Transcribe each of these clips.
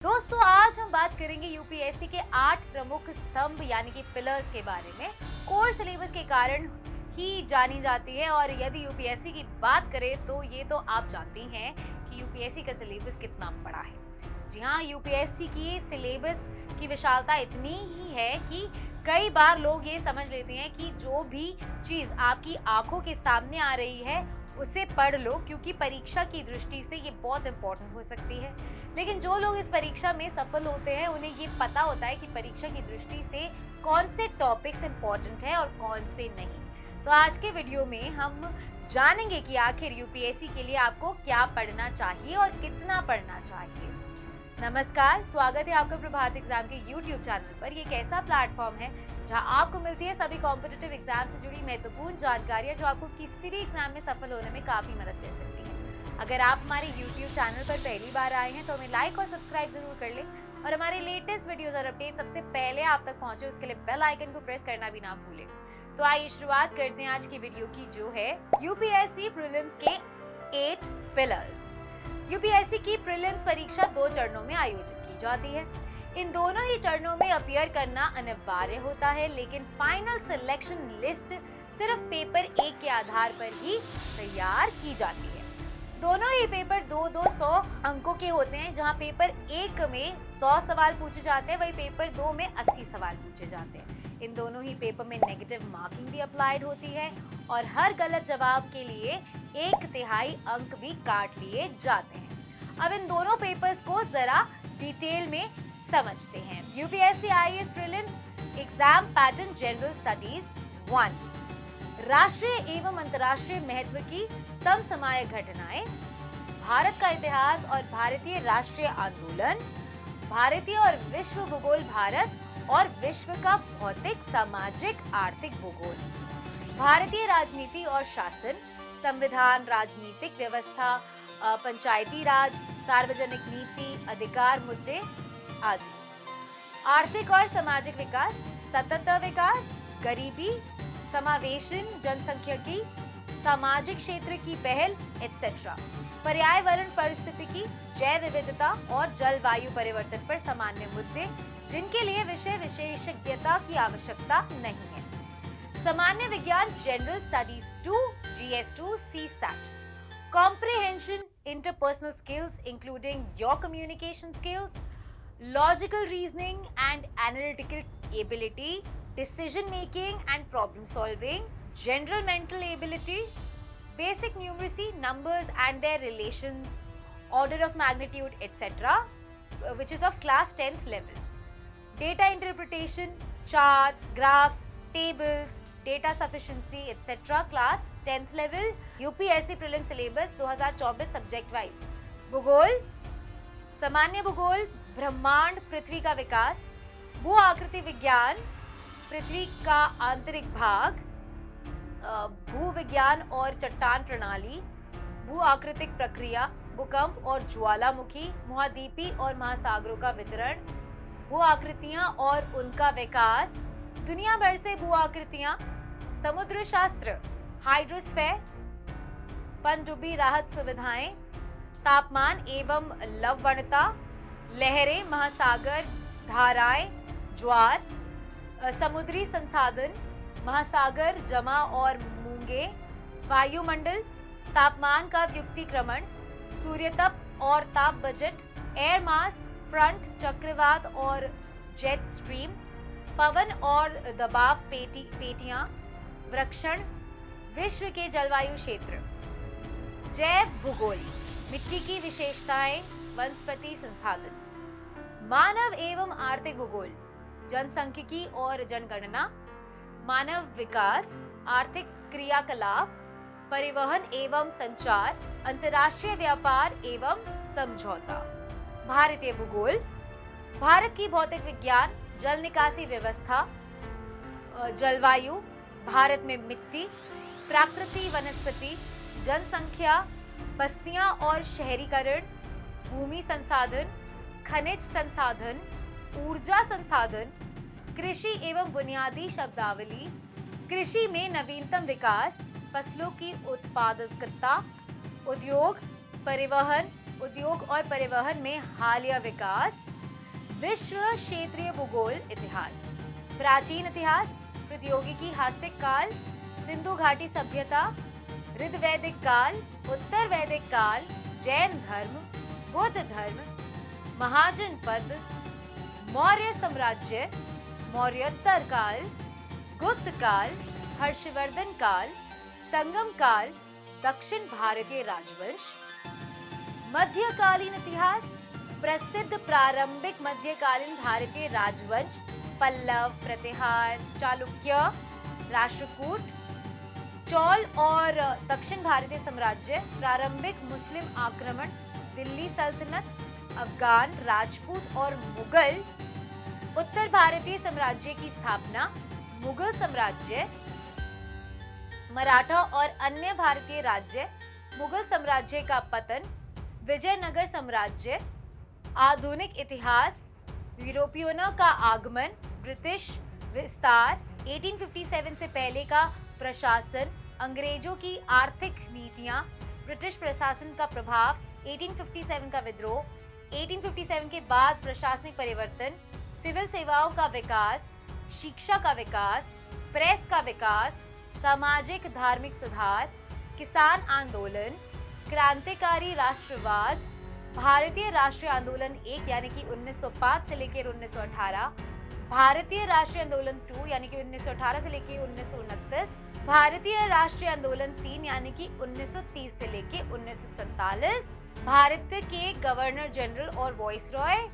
दोस्तों आज हम बात करेंगे यूपीएससी के 8 प्रमुख स्तंभ यानी कि पिलर्स के बारे में। कोर सिलेबस के कारण ही जानी जाती है और यदि यूपीएससी की बात करें तो ये तो आप जानती हैं कि यूपीएससी का सिलेबस कितना बड़ा है। जी हाँ, यूपीएससी की सिलेबस की विशालता इतनी ही है कि कई बार लोग ये समझ लेते हैं कि जो भी चीज आपकी आंखों के सामने आ रही है उसे पढ़ लो, क्योंकि परीक्षा की दृष्टि से ये बहुत इंपॉर्टेंट हो सकती है। लेकिन जो लोग इस परीक्षा में सफल होते हैं उन्हें ये पता होता है कि परीक्षा की दृष्टि से कौन से टॉपिक्स इंपॉर्टेंट है और कौन से नहीं। तो आज के वीडियो में हम जानेंगे कि आखिर यूपीएससी के लिए आपको क्या पढ़ना चाहिए और कितना पढ़ना चाहिए। नमस्कार, स्वागत है आपका प्रभात एग्जाम के YouTube चैनल पर। ये एक ऐसा प्लेटफॉर्म है जहां आपको मिलती है सभी कॉम्पिटिटिव एग्जाम से जुड़ी महत्वपूर्ण जानकारियां जो आपको किसी भी एग्जाम में सफल होने में काफी मदद कर सकती है। अगर आप हमारे YouTube चैनल पर पहली बार आए हैं तो हमें लाइक और सब्सक्राइब जरूर कर लें और हमारे लेटेस्ट वीडियोस और अपडेट सबसे पहले आप तक पहुंचे उसके लिए बेल आइकन को प्रेस करना भी ना भूलें। तो आइए शुरुआत करते हैं आज की वीडियो की, जो है यूपीएससी प्रीलिम्स के 8 पिलर्स। यूपीएससी की प्रीलिम्स परीक्षा 2 चरणों में आयोजित की जाती है। इन दोनों ही चरणों में अपीयर करना अनिवार्य होता है, लेकिन फाइनल सिलेक्शन लिस्ट सिर्फ पेपर 1 के आधार पर ही तैयार की जाती है। दोनों ही पेपर 2-2 अंकों के होते हैं। जहां पेपर 1 में 100 सवाल पूछे जाते हैं, वही पेपर 2 में 80 सवाल पूछे जाते हैं। इन दोनों ही पेपर में नेगेटिव मार्किंग भी अप्लाइड होती है और हर गलत जवाब के लिए 1/3 अंक भी काट लिए जाते हैं। अब इन दोनों पेपर्स को जरा डिटेल में समझते हैं। UPSC IAS prelims exam pattern general studies 1, राष्ट्रीय एवं अंतर्राष्ट्रीय महत्व की समसामयिक घटनाएं, भारत का इतिहास और भारतीय राष्ट्रीय आंदोलन, भारतीय और विश्व भूगोल, भारत और विश्व का भौतिक सामाजिक आर्थिक भूगोल, भारतीय राजनीति और शासन, संविधान, राजनीतिक व्यवस्था, पंचायती राज, सार्वजनिक नीति, अधिकार मुद्दे आदि, आर्थिक और सामाजिक विकास, सतत विकास, गरीबी, समावेशन, जनसंख्यिकी, सामाजिक क्षेत्र की पहल एटसेट्रा, पर्यावरण परिस्थितिकी, जैव विविधता और जलवायु परिवर्तन पर सामान्य मुद्दे जिनके लिए विषय विशेषज्ञता की आवश्यकता नहीं है, सामान्य विज्ञान general studies 2 GS2 CSAT, comprehension, interpersonal skills including your communication skills, logical reasoning and analytical ability, decision making and problem solving, general mental ability, basic numeracy, numbers and their relations, order of magnitude, etc., which is of class 10th level, data interpretation, charts, graphs, tables, data sufficiency, etc., class 10th level, UPSC prelim syllabus 2024 subject wise, भूगोल, सामान्य भूगोल, ब्रह्मांड, पृथ्वी का विकास, भू आकृति विज्ञान, पृथ्वी का आंतरिक भाग, भू विज्ञान और चट्टान प्रणाली, भू आकृतिक प्रक्रिया, भूकंप और ज्वालामुखी, महाद्वीपी और महासागरों का वितरण, भू आकृतियां और उनका विकास, दुनिया भर से भू आकृतियां, समुद्र शास्त्र, हाइड्रोस्फीयर, पनडुब्बी राहत सुविधाएं, तापमान एवं लवणता, लहरें, महासागर, धाराएं, ज्वार, समुद्री संसाधन, महासागर जमा और मूंगे, वायुमंडल, तापमान का व्युत्क्रमण, सूर्यतप और ताप बजट, एयर मास, फ्रंट, चक्रवात और जेट स्ट्रीम, पवन और दबाव पेटियां, वृक्षण, विश्व के जलवायु क्षेत्र, जैव भूगोल, मिट्टी की विशेषताएं, वनस्पति संसाधन, मानव एवं आर्थिक भूगोल, जनसांख्यिकी और जनगणना, मानव विकास, आर्थिक क्रियाकलाप, परिवहन एवं संचार, अंतर्राष्ट्रीय व्यापार एवं समझौता, भारतीय भूगोल, भारत की भौतिक विज्ञान, जल निकासी व्यवस्था, जलवायु, भारत में मिट्टी, प्राकृतिक वनस्पति, जनसंख्या, बस्तियां और शहरीकरण, भूमि संसाधन, खनिज संसाधन, ऊर्जा संसाधन, कृषि एवं बुनियादी शब्दावली, कृषि में नवीनतम विकास, फसलों की उत्पादकता, उद्योग और परिवहन में हालिया विकास, विश्व क्षेत्रीय भूगोल इतिहास, प्राचीन इतिहास, प्रौद्योगिकी हास्य काल, सिंधु घाटी सभ्यता, ऋग्वैदिक काल, उत्तर वैदिक काल, जैन धर्म, बुद्ध धर्म, महाजनपद, मौर्य साम्राज्य, मौर्योत्तर काल, गुप्त काल, हर्षवर्धन काल, संगम काल, दक्षिण भारतीय राजवंश, मध्यकालीन इतिहास, प्रसिद्ध प्रारंभिक मध्यकालीन भारतीय राजवंश, पल्लव, प्रतिहार, चालुक्य, राष्ट्रकूट, चोल और दक्षिण भारतीय साम्राज्य, प्रारंभिक मुस्लिम आक्रमण, दिल्ली सल्तनत, अफगान, राजपूत और मुगल, उत्तर भारतीय साम्राज्य की स्थापना, मुगल साम्राज्य, मराठा और अन्य भारतीय राज्य, मुगल साम्राज्य का पतन, विजयनगर साम्राज्य, आधुनिक इतिहास, यूरोपियनों का आगमन, ब्रिटिश विस्तार, 1857 से पहले का प्रशासन, अंग्रेजों की आर्थिक नीतियां, ब्रिटिश प्रशासन का प्रभाव, 1857 का विद्रोह, 1857 के बाद प्रशासनिक परिवर्तन, सिविल सेवाओं का विकास, शिक्षा का विकास, प्रेस का विकास, सामाजिक धार्मिक सुधार, किसान आंदोलन, क्रांतिकारी राष्ट्रवाद, भारतीय राष्ट्रीय आंदोलन 1 यानी कि 1905 से लेकर 1918, भारतीय राष्ट्रीय आंदोलन 2 यानी कि 1918 से लेकर 1929, भारतीय राष्ट्रीय आंदोलन 3 यानी कि 1930 से लेकर 1947, भारत के गवर्नर जनरल और वाइसरॉय,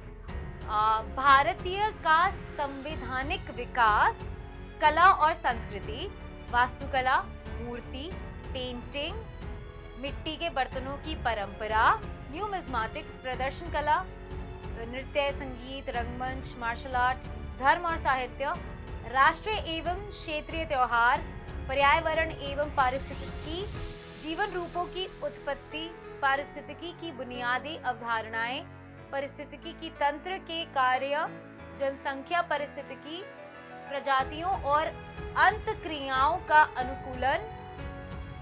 भारतीय का संवैधानिक विकास, कला और संस्कृति, वास्तुकला, मूर्ति, पेंटिंग, मिट्टी के बर्तनों की परंपरा, न्यूमिज्मेटिक्स, प्रदर्शन कला, नृत्य, संगीत, रंगमंच, मार्शल आर्ट, धर्म और साहित्य, राष्ट्रीय एवं क्षेत्रीय त्योहार, पर्यावरण एवं पारिस्थितिकी, जीवन रूपों की उत्पत्ति, पारिस्थितिकी की बुनियादी अवधारणाएं, पारिस्थितिकी की तंत्र के कार्य, जनसंख्या पारिस्थितिकी, प्रजातियों और अंतःक्रियाओं का अनुकूलन,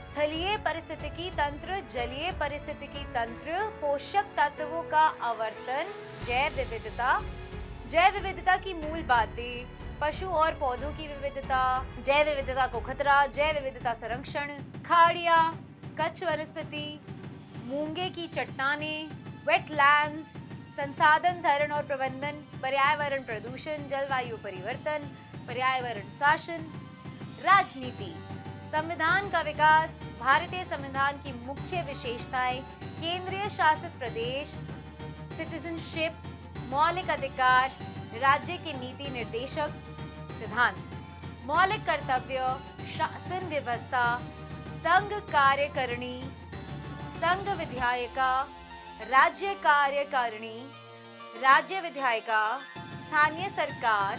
स्थलीय पारिस्थितिकी तंत्र, जलीय पारिस्थितिकी तंत्र, पोषक तत्वों का आवर्तन, जैव विविधता, जैव विविधता की मूल बातें, पशु और पौधों की विविधता, जैव विविधता को खतरा, जैव विविधता संरक्षण, खाड़िया, कच्छ वनस्पति, मूंगे की चट्टानें, वेटलैंड्स, संसाधन धरण और प्रबंधन, पर्यावरण प्रदूषण, जलवायु परिवर्तन, पर्यावरण शासन, राजनीति, संविधान का विकास, भारतीय संविधान की मुख्य विशेषताएं, केंद्रीय शासित प्रदेश, सिटीजनशिप, मौलिक अधिकार, राज्य के नीति निर्देशक सिद्धांत, मौलिक कर्तव्य, शासन व्यवस्था, संघ कार्यकारिणी, संघ विधायिका, राज्य कार्यकारिणी, राज्य विधायिका, स्थानीय सरकार,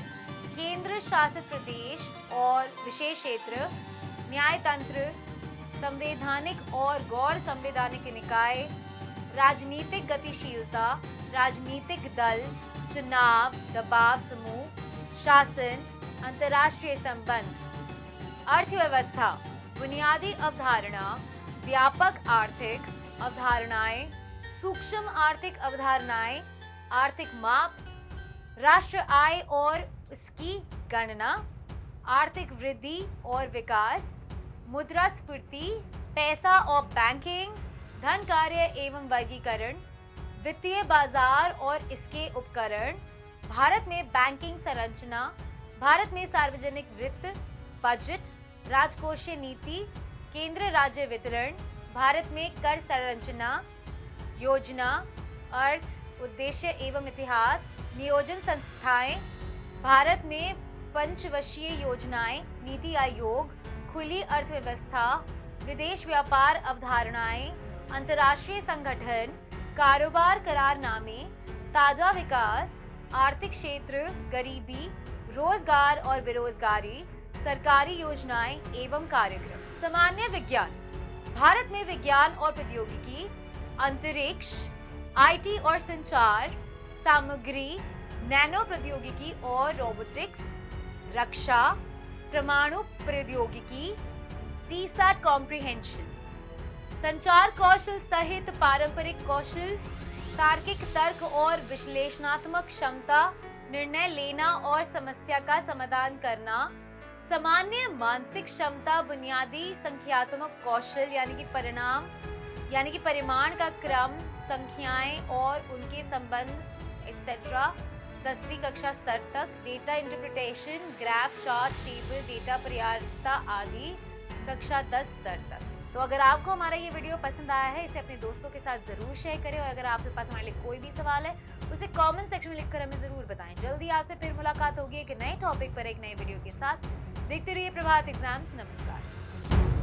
केंद्र शासित प्रदेश और विशेष क्षेत्र, न्यायतंत्र, संवैधानिक और गैर संवैधानिक निकाय, राजनीतिक गतिशीलता, राजनीतिक दल, चुनाव, दबाव समूह, शासन, अंतर्राष्ट्रीय संबंध, अर्थव्यवस्था, बुनियादी अवधारणा, व्यापक आर्थिक अवधारणाएं, सूक्ष्म आर्थिक अवधारणाएं, आर्थिक माप, राष्ट्र आय और इसकी गणना, आर्थिक वृद्धि और विकास, मुद्रास्फीति, पैसा और बैंकिंग, धन कार्य एवं वर्गीकरण, वित्तीय बाजार और इसके उपकरण, भारत में बैंकिंग संरचना, भारत में सार्वजनिक वित्त, बजट, राजकोषीय नीति, केंद्र राज्य वितरण, भारत में कर संरचना, योजना, अर्थ, उद्देश्य एवं इतिहास, नियोजन संस्थाएं, भारत में पंचवर्षीय योजनाएं, नीति आयोग, खुली अर्थव्यवस्था, विदेश व्यापार अवधारणाएं, अंतर्राष्ट्रीय संगठन, कारोबार करारनामे, ताजा विकास, आर्थिक क्षेत्र, गरीबी, रोजगार और बेरोजगारी, सरकारी योजनाएं एवं कार्यक्रम। सामान्य विज्ञान, भारत में विज्ञान और प्रौद्योगिकी, अंतरिक्ष, आईटी और संचार, सामग्री, नैनो प्रौद्योगिकी और रोबोटिक्स, रक्षा, परमाणु प्रौद्योगिकी, सीसैट कॉम्प्रिहेंशन, संचार कौशल सहित पारंपरिक कौशल, तार्किक तर्क और विश्लेषणात्मक क्षमता, निर्णय लेना और समस्या का समाधान करना, सामान्य मानसिक क्षमता, बुनियादी संख्यात्मक कौशल यानी कि परिमाण का क्रम, संख्याएं और उनके संबंध एक्सेट्रा, 10वीं कक्षा स्तर तक, data interpretation, graph, chart, table, data पर्याप्तता आदि कक्षा 10 स्तर तक। तो अगर आपको हमारा ये वीडियो पसंद आया है, इसे अपने दोस्तों के साथ जरूर शेयर करें और अगर आपके पास हमारे लिए कोई भी सवाल है उसे कमेंट सेक्शन में लिखकर हमें जरूर बताएं। जल्दी आपसे फिर मुलाकात होगी एक नए टॉपिक पर एक नए वीडियो के साथ। देखते रहिए प्रभात एग्जाम्स। नमस्कार।